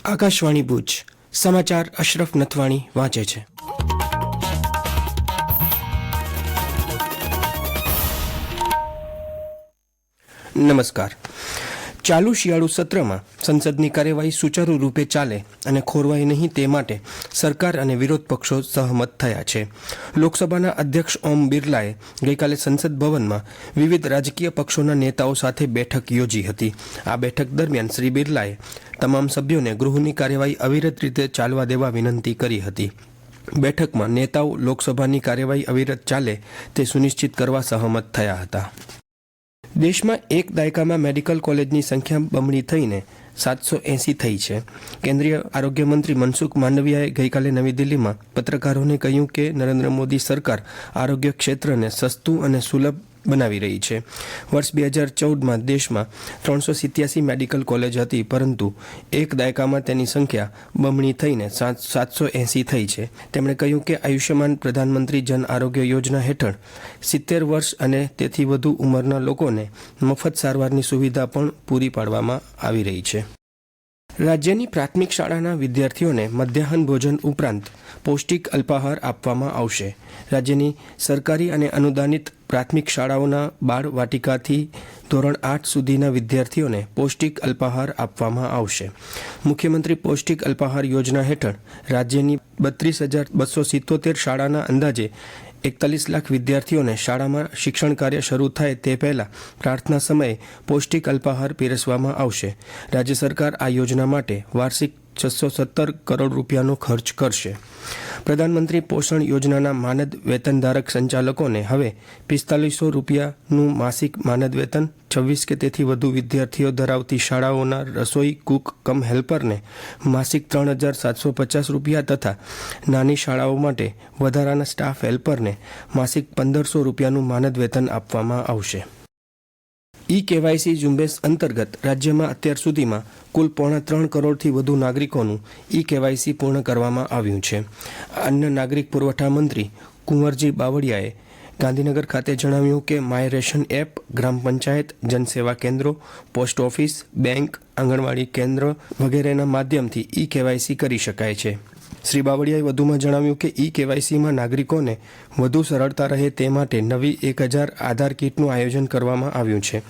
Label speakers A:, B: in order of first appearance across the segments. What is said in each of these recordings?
A: આકાશવાણી ભુજ સમાચાર અશરફ નથવાણી વાંચે છે। નમસ્કાર। ચાલુ શિયાળુ સત્રમાં સંસદની કાર્યવાહી સુચારુ રૂપે ચાલે અને ખોરવાય નહીં તે માટે સરકાર અને વિરોધ પક્ષો સહમત થયા છે। લોકસભાના અધ્યક્ષ ઓમ બિરલાએ ગઈકાલે સંસદ ભવનમાં વિવિધ રાજકીય પક્ષોના નેતાઓ સાથે બેઠક યોજી હતી। આ બેઠક દરમિયાન શ્રી બિરલાએ તમામ સભ્યોને ગૃહની કાર્યવાહી અવિરત રીતે ચાલવા દેવા વિનંતી કરી હતી। બેઠકમાં નેતાઓ લોકસભાની કાર્યવાહી અવિરત ચાલે તે સુનિશ્ચિત કરવા સહમત થયા હતા। દેશમાં એક દાયકામાં મેડિકલ કોલેજની સંખ્યા બમણી થઈને 780 થઈ છે। કેન્દ્રીય આરોગ્ય મંત્રી મનસુખ માંડવિયાએ ગઈકાલે નવી દિલ્હીમાં પત્રકારોને કહ્યું કે નરેન્દ્ર મોદી સરકાર આરોગ્ય ક્ષેત્રને સસ્તું અને સુલભ બનાવી રહી છે। વર્ષ 2014માં દેશમાં 387 મેડિકલ કોલેજ હતી, પરંતુ એક દાયકામાં તેની સંખ્યા બમણી થઈને 780 થઈ છે। તેમણે કહ્યું કે આયુષ્યમાન પ્રધાનમંત્રી જન આરોગ્ય યોજના હેઠળ 70 વર્ષ અને તેથી વધુ ઉંમરના લોકોને મફત સારવારની સુવિધા પણ પૂરી પાડવામાં આવી રહી છે। રાજ્યની પ્રાથમિક શાળાના વિદ્યાર્થીઓને મધ્યાહન ભોજન ઉપરાંત પૌષ્ટિક અલ્પાહાર આપવામાં આવશે। રાજ્યની સરકારી અને અનુદાનિત પ્રાથમિક શાળાઓના બાળ વાટિકાથી ધોરણ 8 સુધીના વિદ્યાર્થીઓને પૌષ્ટિક અલ્પાહાર આપવામાં આવશે। મુખ્યમંત્રી પૌષ્ટિક અલ્પાહાર યોજના હેઠળ રાજ્યની 32,277 શાળાના અંદાજે 41 લાખ વિદ્યાર્થીઓને શાળામાં શિક્ષણ કાર્ય શરૂ થાય તે પહેલાં પ્રાર્થના સમયે પૌષ્ટિક અલ્પાહાર પીરસવામાં આવશે। રાજ્ય સરકાર આ યોજના માટે વાર્ષિક 617 કરોડ રૂપિયાનો ખર્ચ કરશે। પ્રધાનમંત્રી પોષણ યોજનાના માનદ વેતનધારક સંચાલકોને હવે 4500 રૂપિયાનું માસિક માનદ વેતન, 26 કે તેથી વધુ વિદ્યાર્થીઓ ધરાવતી શાળાઓના રસોઈ કુક કમ હેલ્પરને માસિક 3750 રૂપિયા તથા નાની શાળાઓ માટે વધારાના સ્ટાફ હેલ્પરને માસિક 1500 રૂપિયાનું માનદ વેતન આપવામાં આવશે। ઈ-કેવાયસી ઝુંબેશ અંતર્ગત રાજ્યમાં અત્યાર સુધીમાં કુલ 3.25 કરોડથી વધુ નાગરિકોનું ઈ-કેવાયસી પૂર્ણ કરવામાં આવ્યું છે। અન્ય નાગરિક પુરવઠા મંત્રી કુંવરજી બાવળિયાએ ગાંધીનગર ખાતે જણાવ્યું કે માય રેશન એપ, ગ્રામ પંચાયત, જનસેવા કેન્દ્રો, પોસ્ટ ઓફિસ, બેંક, આંગણવાડી કેન્દ્ર વગેરેના માધ્યમથી ઈ-કેવાયસી કરી શકાય છે। શ્રી બાવળિયાએ વધુમાં જણાવ્યું કે ઈ-કેવાયસીમાં નાગરિકોને વધુ સરળતા રહે તે માટે નવી 1000 આધાર કીટનું આયોજન કરવામાં આવ્યું છે।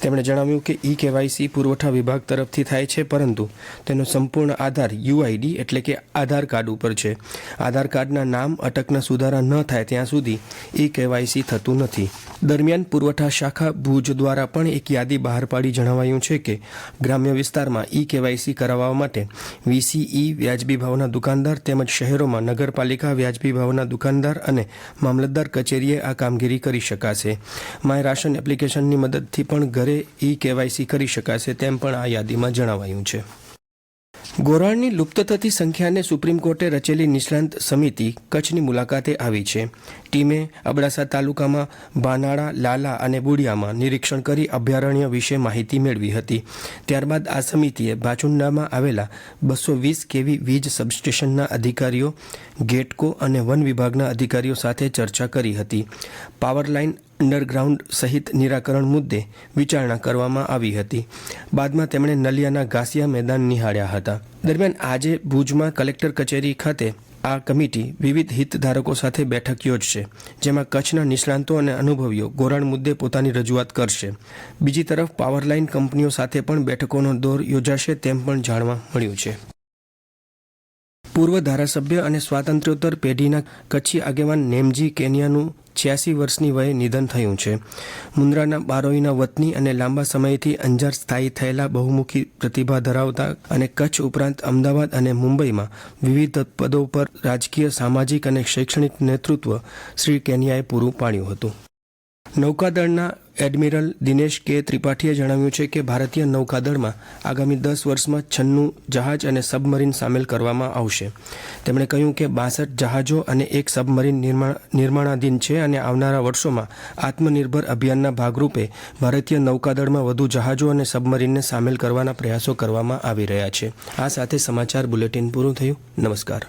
A: તેમણે જણાવ્યું કે ઈ-કેવાયસી પુરવઠા વિભાગ તરફથી થાય છે, પરંતુ તેનો સંપૂર્ણ આધાર યુઆઈડી એટલે કે આધાર કાર્ડ ઉપર છે। આધાર કાર્ડના નામ અટકના સુધારા ન થાય ત્યાં સુધી ઈ-કેવાયસી થતું નથી। દરમિયાન પુરવઠા શાખા ભુજ દ્વારા પણ એક યાદી બહાર પાડી જણાવાયું છે કે ગ્રામ્ય વિસ્તારમાં ઈ-કેવાયસી કરાવવા માટે વીસીઈ વ્યાજબી ભાવના દુકાનદાર તેમજ શહેરોમાં નગરપાલિકા વ્યાજબી ભાવના દુકાનદાર અને મામલતદાર કચેરીએ આ કામગીરી કરી શકાશે। માય રાશન એપ્લિકેશનની મદદથી પણ ઘરે ઈ-કેવાયસી કરી શકાશે તેમ પણ આ યાદીમાં જણાવાયું છે। ગોરાણની લુપ્ત થતી સંખ્યાને સુપ્રીમ કોર્ટે રચેલી નિષ્ણાંત સમિતિ કચ્છની મુલાકાતે આવી છે। ટીમે અબડાસા તાલુકામાં બાનાળા, લાલા અને બુડિયામાં નિરીક્ષણ કરી અભયારણ્ય વિશે માહિતી મેળવી હતી। ત્યારબાદ આ સમિતિએ બાચુંડામાં આવેલા 220 કેવી વીજ સબસ્ટેશનના અધિકારીઓ, ગેટકો અને વન વિભાગના અધિકારીઓ સાથે ચર્ચા કરી હતી। પાવરલાઇન અંડરગ્રાઉન્ડ સહિત નિરાકરણ મુદ્દે વિચારણા કરવામાં આવી હતી। બાદમાં તેમણે નલિયાના ઘાસિયા મેદાન નિહાળ્યા હતા। દરમિયાન આજે ભુજમાં કલેક્ટર કચેરી ખાતે આ કમિટી વિવિધ હિતધારકો સાથે બેઠક યોજશે, જેમાં કચ્છના નિષ્ણાંતો અને અનુભવીઓ ગોરાણ મુદ્દે પોતાની રજૂઆત કરશે। બીજી તરફ પાવરલાઇન કંપનીઓ સાથે પણ બેઠકોનો દોર યોજાશે તેમ પણ જાણવા મળ્યું છે। પૂર્વ ધારાસભ્ય અને સ્વાતંત્ર્યોત્તર પેઢીના કચ્છી આગેવાન નેમજી કેનિયાનું 86 વર્ષની વયે નિધન થયું છે। મુન્દ્રાના બારોઈના વતની અને લાંબા સમયથી અંજાર સ્થાયી થયેલા બહુમુખી પ્રતિભા ધરાવતા અને કચ્છ ઉપરાંત અમદાવાદ અને મુંબઈમાં વિવિધ પદો પર રાજકીય, સામાજિક અને શૈક્ષણિક નેતૃત્વ શ્રી કેનિયાએ પૂરું પાડ્યું હતું। નૌકાદળના એડમિરલ દિનેશ કે ત્રિપાઠીએ જણાવ્યું છે કે ભારતીય નૌકાદળમાં આગામી 10 વર્ષમાં 96 જહાજ અને સબમરીન સામેલ કરવામાં આવશે। તેમણે કહ્યું કે 62 જહાજો અને એક સબમરીન નિર્માણાધીન છે અને આવનારા વર્ષોમાં આત્મનિર્ભર અભિયાનના ભાગરૂપે ભારતીય નૌકાદળમાં વધુ જહાજો અને સબમરીનને સામેલ કરવાના પ્રયાસો કરવામાં આવી રહ્યા છે। આ સાથે સમાચાર બુલેટિન પૂરું થયું। નમસ્કાર।